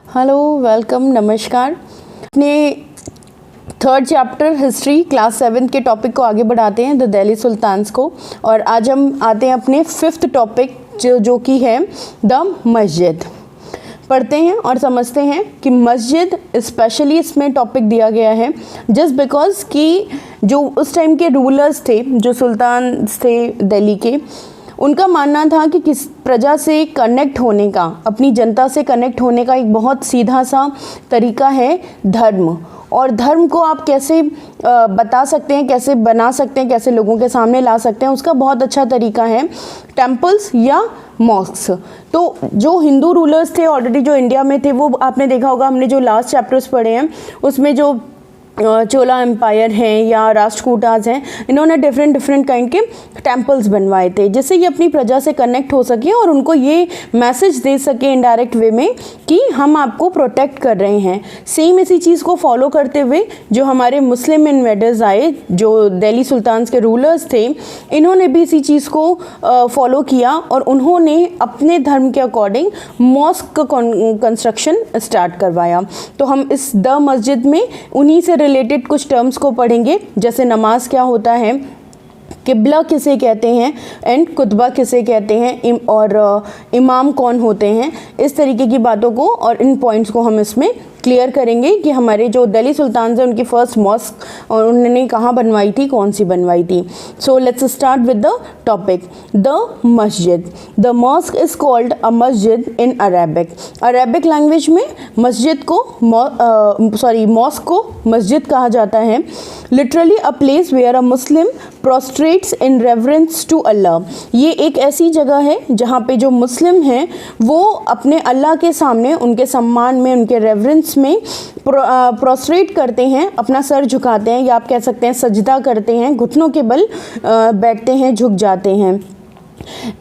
Hello, welcome, नमस्कार। अपने third chapter history class 7 के टॉपिक को आगे बढ़ाते हैं, द दिल्ली सुल्तान्स को। और आज हम आते हैं अपने फिफ्थ टॉपिक जो कि है द मस्जिद। पढ़ते हैं और समझते हैं कि मस्जिद स्पेशली इसमें टॉपिक दिया गया है जस्ट बिकॉज कि जो उस टाइम के रूलर्स थे, जो सुल्तान्स थे दिल्ली के, उनका मानना था कि किस प्रजा से कनेक्ट होने का, अपनी जनता से कनेक्ट होने का एक बहुत सीधा सा तरीका है धर्म। और धर्म को आप कैसे बता सकते हैं, कैसे बना सकते हैं, कैसे लोगों के सामने ला सकते हैं, उसका बहुत अच्छा तरीका है टेम्पल्स या मॉस्क्स। तो जो हिंदू रूलर्स थे ऑलरेडी जो इंडिया में थे, वो आपने देखा होगा, हमने जो लास्ट चैप्टर्स पढ़े हैं उसमें जो चोला एम्पायर हैं या राष्ट्रकूटाज हैं, इन्होंने डिफरेंट काइंड के टेम्पल्स बनवाए थे जिससे ये अपनी प्रजा से कनेक्ट हो सके और उनको ये मैसेज दे सके इनडायरेक्ट वे में कि हम आपको प्रोटेक्ट कर रहे हैं। सेम इसी चीज़ को फॉलो करते हुए जो हमारे मुस्लिम इन्वेडर्स आए, जो दिल्ली सुल्तान्स के रूलर्स थे, इन्होंने भी इसी चीज़ को फॉलो किया और उन्होंने अपने धर्म के अकॉर्डिंग मॉस्क का कंस्ट्रक्शन स्टार्ट करवाया। तो हम इस द मस्जिद में उन्हीं से रिलेटेड कुछ टर्म्स को पढ़ेंगे, जैसे नमाज क्या होता है, किबला किसे कहते हैं एंड कुतबा किसे कहते हैं, और इमाम कौन होते हैं। इस तरीके की बातों को और इन पॉइंट्स को हम इसमें क्लियर करेंगे कि हमारे जो दिल्ली सुल्तान्स हैं उनकी फर्स्ट मॉस्क और उन्होंने कहाँ बनवाई थी, कौन सी बनवाई थी। So let's start with the topic the मस्जिद। The mosque is called a मस्जिद इन अरेबिक। अरेबिक लैंग्वेज में मस्जिद को मॉस्क को मस्जिद कहा जाता है। Literally a place where a Muslim prostrates in reverence to Allah. ये एक ऐसी जगह है जहाँ पे जो मुस्लिम हैं वो अपने अल्लाह के सामने उनके सम्मान में, उनके रेवरेंस में प्रोस्ट्रेट करते हैं, अपना सर झुकाते हैं, या आप कह सकते हैं सजदा करते हैं, घुटनों के बल बैठते हैं, झुक जाते हैं।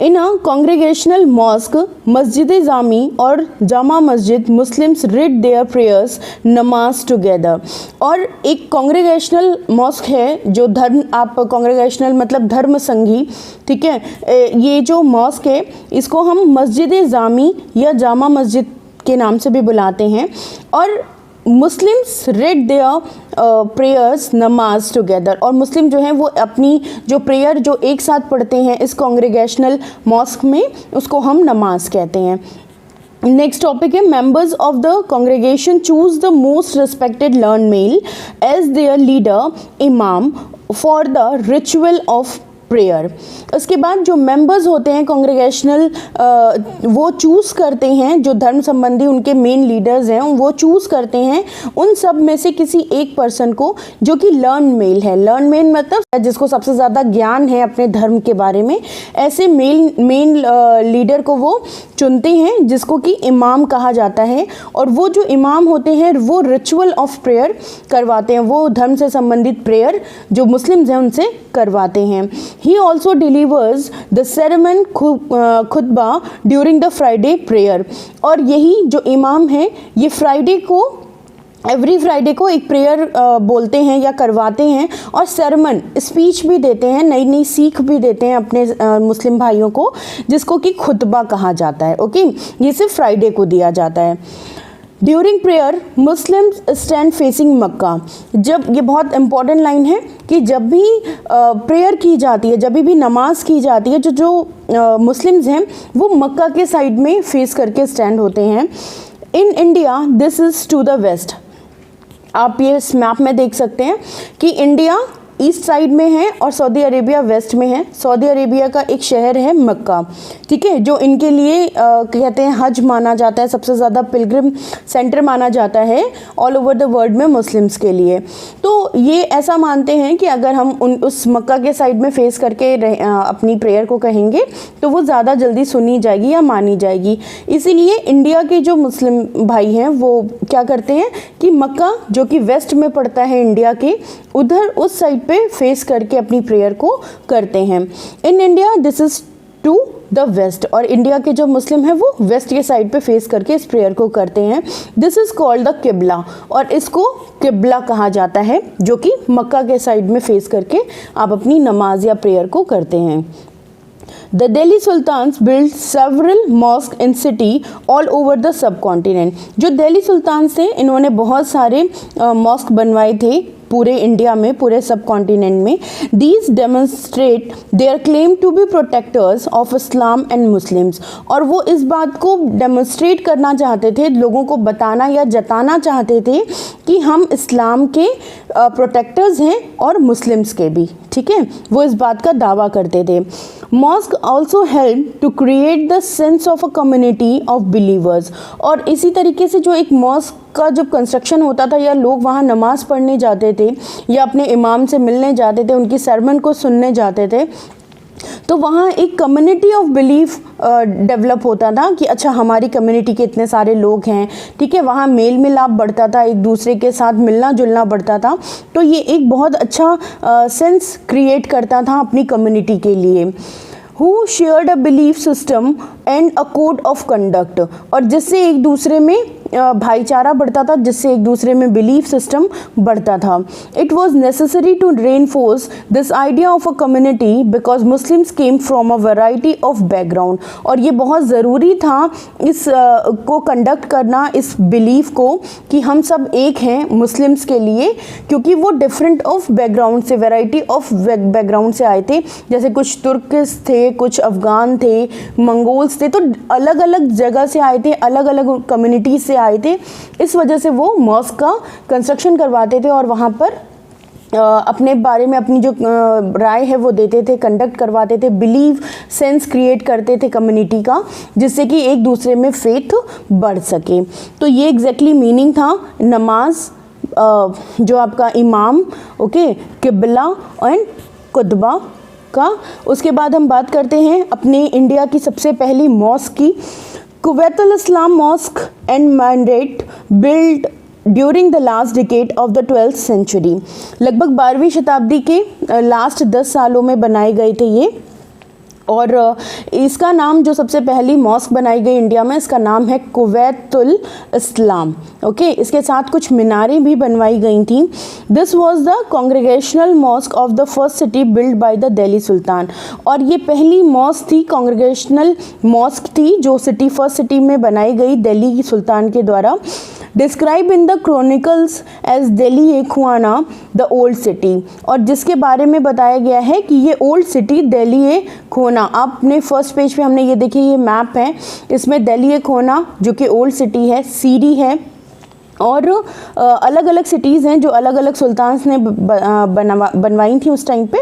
इन अ कॉन्ग्रेगेशनल मॉस्क, मस्जिद जामी और Jama Masjid, Muslims read there prayers नमाज टुगेदर। और एक कॉन्ग्रेगेशनल मॉस्क है जो धर्म, आप कॉन्ग्रेगेशनल मतलब धर्म संघी, ठीक है, ये जो मॉस्क है इसको हम मस्जिद जामी या जामा मस्जिद के नाम से भी बुलाते हैं। और मुस्लिम्स रीड देयर प्रेयर्स नमाज टुगेदर, और मुस्लिम जो हैं वो अपनी जो प्रेयर जो एक साथ पढ़ते हैं इस कॉन्ग्रेगेशनल मॉस्क में, उसको हम नमाज कहते हैं। नेक्स्ट टॉपिक है members of the congregation choose the most respected learn male as their leader imam for the ritual of prayer. उसके बाद जो मेंबर्स होते हैं कॉन्ग्रेगेशनल, वो चूज़ करते हैं, जो धर्म संबंधी उनके मेन लीडर्स हैं वो चूज़ करते हैं उन सब में से किसी एक पर्सन को जो कि लर्न मेल है। लर्न मेल मतलब जिसको सबसे ज़्यादा ज्ञान है अपने धर्म के बारे में, ऐसे मेन लीडर को वो चुनते हैं जिसको कि इमाम कहा जाता है। और वो जो इमाम होते हैं वो रिचुअल ऑफ प्रेयर करवाते हैं, वो धर्म से संबंधित प्रेयर जो मुस्लिम्स हैं उनसे करवाते हैं। He also delivers the sermon Khutba during the Friday prayer। और यही जो इमाम है ये फ्राइडे को, एवरी फ्राइडे को एक प्रेयर बोलते हैं या करवाते हैं, और सरमन स्पीच भी देते हैं, नई नई सीख भी देते हैं अपने मुस्लिम भाइयों को, जिसको कि खुतबा कहा जाता है। ओके, ये सिर्फ फ्राइडे को दिया जाता है। During prayer Muslims stand facing Mecca. जब, ये बहुत इंपॉर्टेंट लाइन है कि जब भी प्रेयर की जाती है, जब भी नमाज की जाती है, जो मुस्लिम्स हैं वो मक्का के साइड में फेस करके स्टैंड होते हैं। In India this is to the west. आप ये इस मैप में देख सकते हैं कि इंडिया ईस्ट साइड में है और सऊदी अरेबिया वेस्ट में है। सऊदी अरेबिया का एक शहर है मक्का, ठीक है, जो इनके लिए कहते हैं हज माना जाता है, सबसे ज़्यादा पिलग्रिम सेंटर माना जाता है ऑल ओवर द वर्ल्ड में मुस्लिम्स के लिए। तो ये ऐसा मानते हैं कि अगर हम उस मक्का के साइड में फेस करके अपनी प्रेयर को कहेंगे तो वो ज़्यादा जल्दी सुनी जाएगी या मानी जाएगी। इसीलिए इंडिया के जो मुस्लिम भाई हैं वो क्या करते हैं कि मक्का जो कि वेस्ट में पड़ता है इंडिया के, उधर उस साइड पे फेस करके अपनी प्रेयर को करते हैं। In India this is to the west, और इंडिया के जो मुस्लिम हैं वो वेस्ट के साइड पे फेस करके इस प्रेयर को करते हैं। दिस इज कॉल्ड द किबला, और इसको किबला कहा जाता है, जो कि मक्का के साइड में फेस करके आप अपनी नमाज या प्रेयर को करते हैं। The Delhi Sultans built several mosques in city all over the subcontinent. जो दिल्ली सुल्तान थे इन्होंने बहुत सारे मॉस्क बनवाए थे पूरे इंडिया में, पूरे सब कॉन्टिनेंट में. These demonstrate their claim to be protectors of Islam and Muslims. और वो इस बात को डेमोन्स्ट्रेट करना चाहते थे, लोगों को बताना या जताना चाहते थे कि हम इस्लाम के प्रोटेक्टर्स हैं और मुस्लिम्स के भी. ठीक है, वो इस बात का दावा करते थे. Mosque also help to create the sense of a community of believers. और इसी तरीके से जो एक मॉस्क का जब कंस्ट्रक्शन होता था या लोग वहाँ नमाज़ पढ़ने जाते थे या अपने इमाम से मिलने जाते थे, उनकी सरमन को सुनने जाते थे, तो वहाँ एक कम्युनिटी ऑफ बिलीफ डेवलप होता था कि अच्छा हमारी कम्युनिटी के इतने सारे लोग हैं. ठीक है, वहाँ मेल मिलाप बढ़ता था, एक दूसरे के साथ मिलना जुलना बढ़ता था. तो ये एक बहुत अच्छा सेंस क्रिएट करता था अपनी कम्युनिटी के लिए. Who shared a belief system and a code of conduct. और जिससे एक दूसरे में भाईचारा बढ़ता था, जिससे एक दूसरे में बिलीफ सिस्टम बढ़ता था. It was necessary to reinforce this idea of a community because Muslims came from a variety of background. और ये बहुत ज़रूरी था इस को कंडक्ट करना, इस बिलीफ को कि हम सब एक हैं मुस्लिम्स के लिए, क्योंकि वो डिफरेंट ऑफ बैकग्राउंड से, वैरायटी ऑफ बैकग्राउंड से आए थे. जैसे कुछ तुर्किस थे, कुछ अफ़गान थे, मंगोल्स थे, तो अलग अलग जगह से आए थे, अलग अलग कम्युनिटी से आए थे. इस वजह से वो मॉस्क का कंस्ट्रक्शन करवाते थे और वहाँ पर अपने बारे में अपनी जो राय है वो देते थे, कंडक्ट करवाते थे, बिलीव सेंस क्रिएट करते थे कम्युनिटी का, जिससे कि एक दूसरे में फेथ बढ़ सके. तो ये एग्जैक्टली मीनिंग था नमाज, जो आपका इमाम, ओके, किबला एंड कुतबा का. उसके बाद हम बात करते हैं अपने इंडिया की सबसे पहली मॉस्क की. Quwwatul Islam mosque and minaret build during the last decade of the 12th century. लगभग 12वीं शताब्दी के लास्ट 10 सालों में बनाए गए थे ये. और इसका नाम, जो सबसे पहली मॉस्क बनाई गई इंडिया में, इसका नाम है कुवैतुल इस्लाम. ओके, इसके साथ कुछ मीनारें भी बनवाई गई थी. This was the congregational mosque of the first city build by the Delhi sultan. और ये पहली मॉस्क थी, कांग्रेगेशनल मॉस्क थी, जो सिटी फर्स्ट सिटी में बनाई गई दिल्ली सुल्तान के द्वारा. Describe in the chronicles as Delhi e Kuhna the old city. और जिसके बारे में बताया गया है कि ये ओल्ड सिटी दिल्ली ए खोना. आप अपने फर्स्ट पेज पे हमने ये देखिए, ये मैप है, इसमें दिल्ली ए खोना जो कि ओल्ड सिटी है, सीरी है, और अलग अलग सिटीज़ हैं जो अलग अलग सुल्तान्स ने बनवाई थी उस टाइम पे,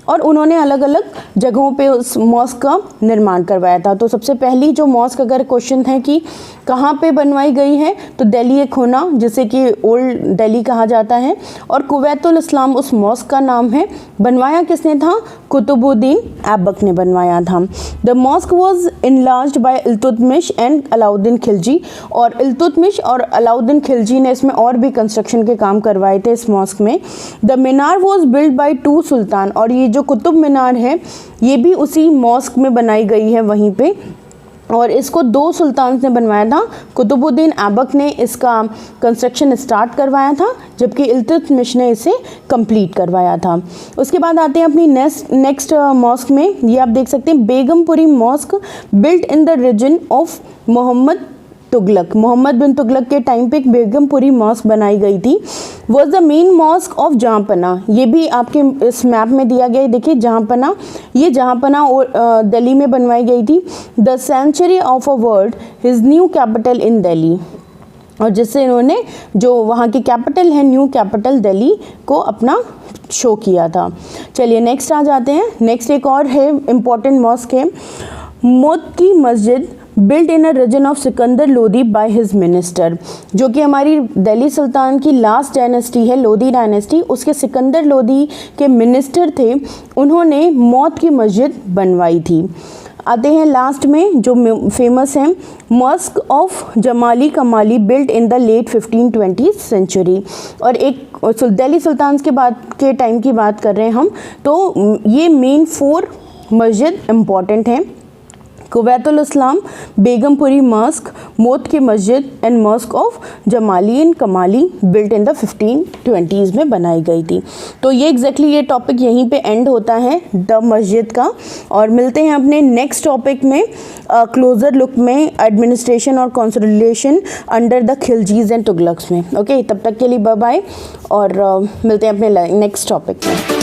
और उन्होंने अलग अलग जगहों पे उस मॉस्क का निर्माण करवाया था. तो सबसे पहली जो मॉस्क, अगर क्वेश्चन है कि कहाँ पे बनवाई गई है, तो दिल्ली ए खोना, जिसे कि ओल्ड दिल्ली कहा जाता है, और कुवैतुल इस्लाम उस मॉस्क का नाम है. बनवाया किसने था? कुतुबुद्दीन ऐबक ने बनवाया था. The mosque was enlarged by Iltutmish and Alauddin Khilji. और इल्तुतमिश और अलाउद्दीन खिलजी ने इसमें और भी कंस्ट्रक्शन के काम करवाए थे इस मॉस्क में. The Minar was build by 2 सुल्तान. और ये जो कुतुब मीनार है ये भी उसी मॉस्क में बनाई गई है वहीं पे, और इसको 2 सुल्तान ने बनवाया था. कुतुबुद्दीन ऐबक ने इसका कंस्ट्रक्शन स्टार्ट करवाया था, जबकि इल्तुतमिश ने इसे कंप्लीट करवाया था. उसके बाद आते हैं अपनी नेक्स्ट मॉस्क में. ये आप देख सकते हैं, Begumpuri mosque built in the region of Mohammad Tughlaq. Mohammad bin Tughlaq के टाइम पे एक बेगमपुरी मॉस्क बनाई गई थी. Was the main mosque of Jahanpanah. ये भी आपके इस मैप में दिया गया है, देखिए जहाँपना, ये जहाँपना दिल्ली में बनवाई गई थी. The century of a world, his new capital in Delhi. और जिससे इन्होंने जो वहाँ की कैपिटल है, न्यू कैपिटल दिल्ली को अपना शो किया था. चलिए नेक्स्ट आ जाते हैं. नेक्स्ट एक और है इम्पॉर्टेंट मॉस्क है, Moti Masjid build in a region of Sikandar Lodi by his minister. जो कि हमारी दिल्ली सुल्तान की लास्ट डायनेस्टी है, लोदी डायनेस्टी, उसके सिकंदर लोदी के मिनिस्टर थे, उन्होंने मौत की मस्जिद बनवाई थी. आते हैं लास्ट में जो फेमस है, mask of Jamali Kamali built in the late 1520 century. और एक दिल्ली सुल्तान के टाइम की बात कर रहे हैं हम, तो ये मेन 4 मस्जिद इम्पॉर्टेंट हैं. कुवैतुल इस्लाम, बेगमपुरी मस्क, मौत की मस्जिद and Musk of Jamali and कमाली बिल्ट इन द 1520s में बनाई गई थी। तो ये एग्जैक्टली ये टॉपिक यहीं पे एंड होता है द मस्जिद का, और मिलते हैं अपने नेक्स्ट टॉपिक में क्लोजर लुक में एडमिनिस्ट्रेशन और consolidation under the Khaljis and Tughlaqs में। ओके, तब तक के लिए बाय बाय, और मिलते हैं अपने नेक्स्ट टॉपिक में।